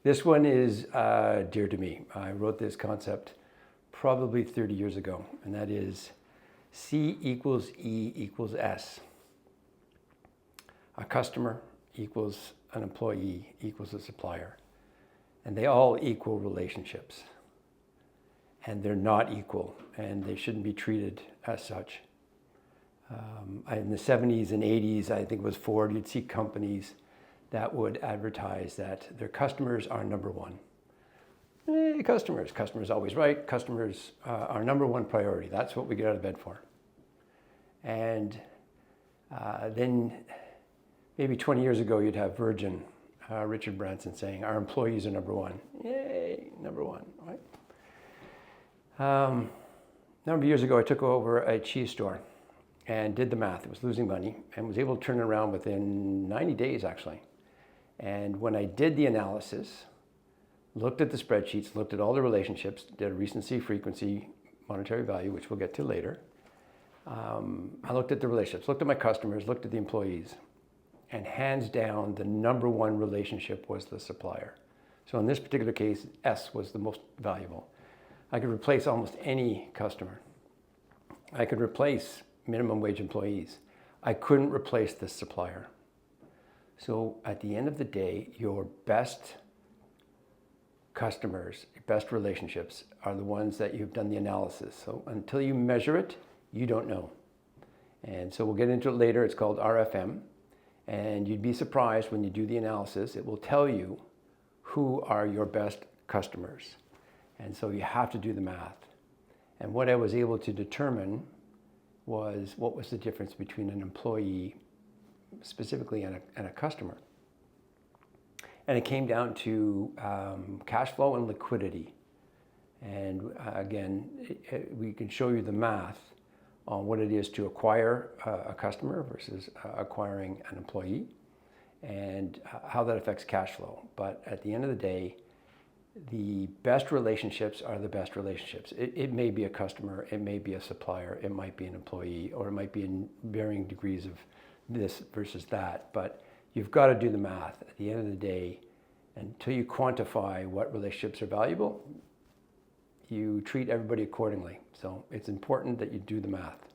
This one is dear to me. I wrote this concept probably 30 years ago, and that is C equals E equals S. A customer equals an employee equals a supplier. And they all equal relationships. And they're not equal, and they shouldn't be treated as such. In the 70s and 80s, I think it was Ford, you'd see companies that would advertise that their customers are number one. Customers always right. Customers are number one priority. That's what we get out of bed for. And then maybe 20 years ago, you'd have Virgin, Richard Branson saying, our employees are number one. Yay, number one, right? A number of years ago, I took over a cheese store and did the math. It was losing money and was able to turn it around within 90 days, actually. And when I did the analysis, looked at the spreadsheets, looked at all the relationships, did a recency, frequency, monetary value, which we'll get to later. I looked at the relationships, looked at my customers, looked at the employees, and hands down, the number one relationship was the supplier. So in this particular case, S was the most valuable. I could replace almost any customer. I could replace minimum wage employees. I couldn't replace the supplier. So at the end of the day, your best customers, your best relationships are the ones that you've done the analysis. So until you measure it, you don't know. And so we'll get into it later. It's called RFM. And you'd be surprised when you do the analysis, it will tell you who are your best customers. And so you have to do the math. And what I was able to determine was what was the difference between an employee specifically and a customer. And it came down to cash flow and liquidity. And again, we can show you the math on what it is to acquire a customer versus acquiring an employee and how that affects cash flow. But at the end of the day, the best relationships are the best relationships. It may be a customer, it may be a supplier, it might be an employee, or it might be in varying degrees of this versus that. But you've got to do the math. At the end of the day, until you quantify what relationships are valuable, you treat everybody accordingly. So it's important that you do the math.